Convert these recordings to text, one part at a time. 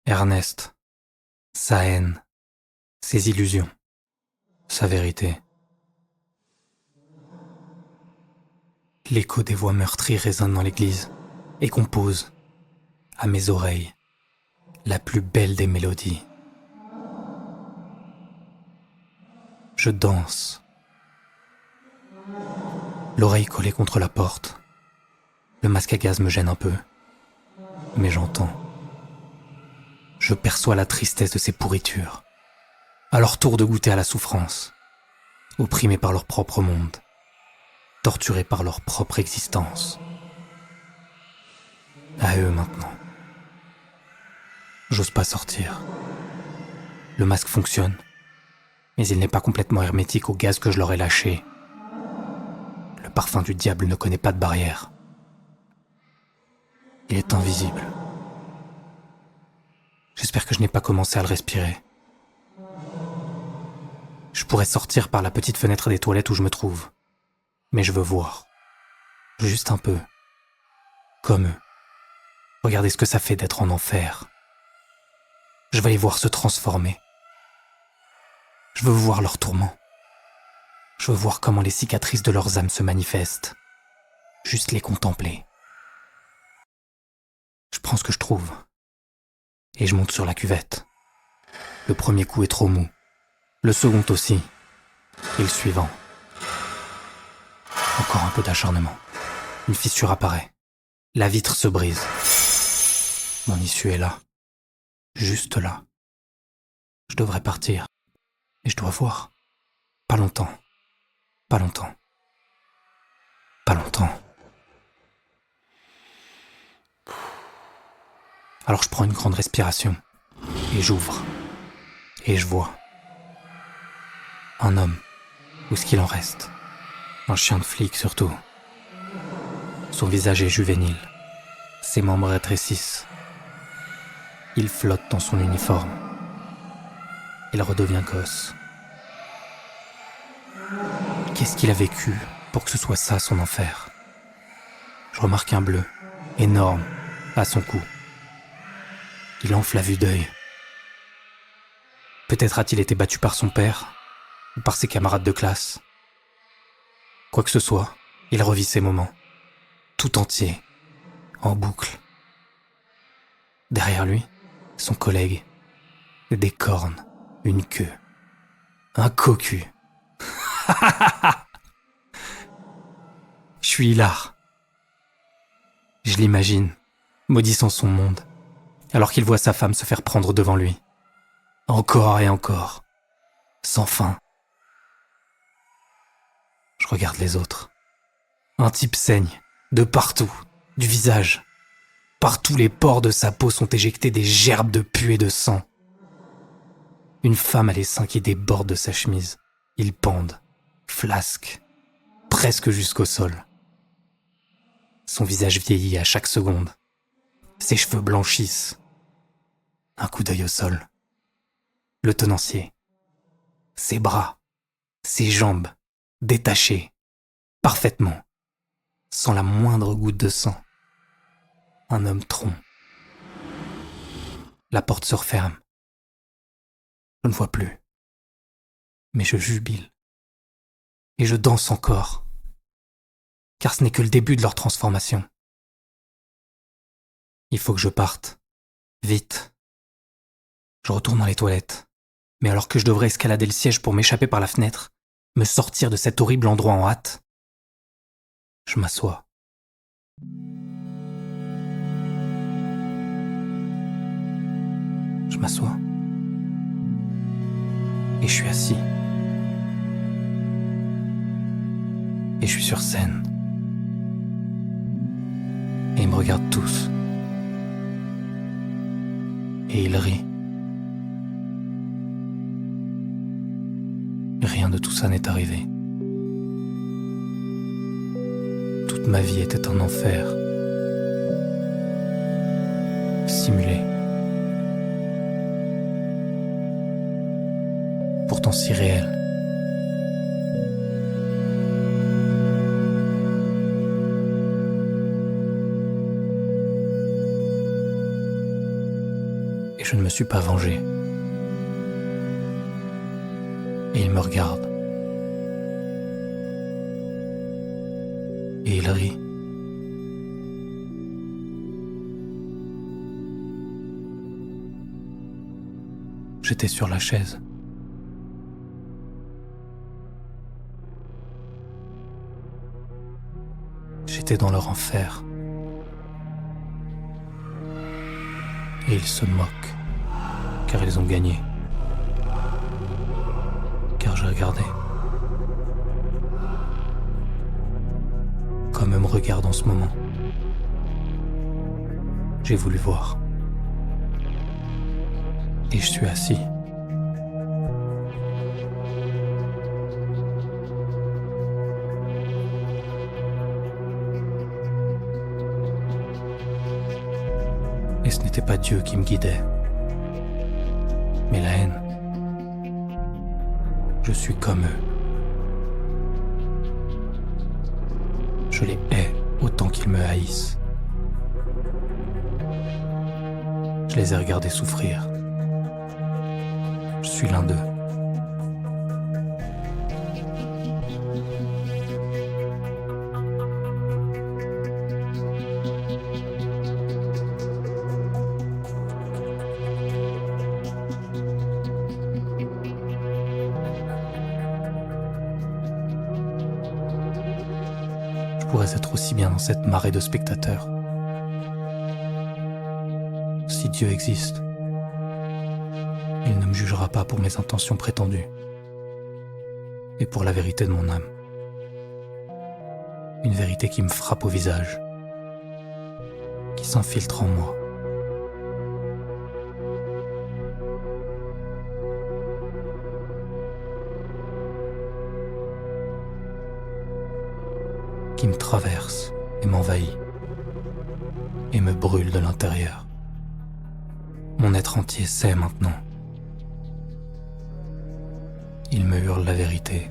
Ernest, sa haine, ses illusions, sa vérité. L'écho des voix meurtries résonne dans l'église et compose, à mes oreilles, la plus belle des mélodies. Je danse, l'oreille collée contre la porte. Le masque à gaz me gêne un peu, mais j'entends. Je perçois la tristesse de ces pourritures, à leur tour de goûter à la souffrance, opprimés par leur propre monde, torturés par leur propre existence. À eux maintenant. J'ose pas sortir. Le masque fonctionne, mais il n'est pas complètement hermétique au gaz que je leur ai lâché. Le parfum du diable ne connaît pas de barrière. Il est invisible. J'espère que je n'ai pas commencé à le respirer. Je pourrais sortir par la petite fenêtre des toilettes où je me trouve. Mais je veux voir. Juste un peu. Comme eux. Regardez ce que ça fait d'être en enfer. Je veux les voir se transformer. Je veux voir leurs tourments. Je veux voir comment les cicatrices de leurs âmes se manifestent. Juste les contempler. Je prends ce que je trouve. Et je monte sur la cuvette. Le premier coup est trop mou. Le second aussi. Et le suivant. Encore un peu d'acharnement. Une fissure apparaît. La vitre se brise. Mon issue est là. Juste là. Je devrais partir. Et je dois voir. Pas longtemps. Pas longtemps. Pas longtemps. Alors je prends une grande respiration. Et j'ouvre. Et je vois. Un homme. Où est-ce qu'il en reste? Un chien de flic surtout. Son visage est juvénile. Ses membres rétrécissent. Il flotte dans son uniforme. Il redevient gosse. Qu'est-ce qu'il a vécu pour que ce soit ça son enfer? Je remarque un bleu, énorme, à son cou. Il enfle à vue d'œil. Peut-être a-t-il été battu par son père, ou par ses camarades de classe. Quoi que ce soit, il revit ces moments, tout entier, en boucle. Derrière lui, son collègue, des cornes, une queue, un cocu. Je suis hilar. Je l'imagine, maudissant son monde, alors qu'il voit sa femme se faire prendre devant lui. Encore et encore, sans fin. Je regarde les autres. Un type saigne, de partout, du visage. Par tous les pores de sa peau sont éjectés des gerbes de pus et de sang. Une femme a les seins qui débordent de sa chemise. Ils pendent, flasquent, presque jusqu'au sol. Son visage vieillit à chaque seconde. Ses cheveux blanchissent. Un coup d'œil au sol. Le tenancier. Ses bras, ses jambes, détachés, parfaitement, sans la moindre goutte de sang. Un homme tronc. La porte se referme. Je ne vois plus. Mais je jubile. Et je danse encore. Car ce n'est que le début de leur transformation. Il faut que je parte. Vite. Je retourne dans les toilettes. Mais alors que je devrais escalader le siège pour m'échapper par la fenêtre, me sortir de cet horrible endroit en hâte, je m'assois. Je m'assois. Et je suis assis. Et je suis sur scène. Et ils me regardent tous. Et ils rient. Rien de tout ça n'est arrivé. Toute ma vie était un enfer. Simulé. Pourtant si réel. Et je ne me suis pas vengé. Et il me regarde. Et il rit. J'étais sur la chaise. J'étais dans leur enfer. Et ils se moquent, car ils ont gagné. Car j'ai regardé. Comme eux me regardent en ce moment. J'ai voulu voir. Et je suis assis. Et ce n'était pas Dieu qui me guidait, mais la haine. Je suis comme eux. Je les hais autant qu'ils me haïssent. Je les ai regardés souffrir. Je suis l'un d'eux. Je pourrais être aussi bien dans cette marée de spectateurs. Si Dieu existe, il ne me jugera pas pour mes intentions prétendues et pour la vérité de mon âme. Une vérité qui me frappe au visage, qui s'infiltre en moi. Qui me traverse et m'envahit et me brûle de l'intérieur. Mon être entier sait maintenant. Il me hurle la vérité.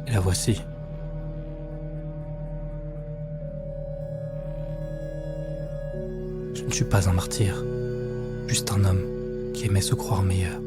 Et la voici. Je ne suis pas un martyr, juste un homme qui aimait se croire meilleur.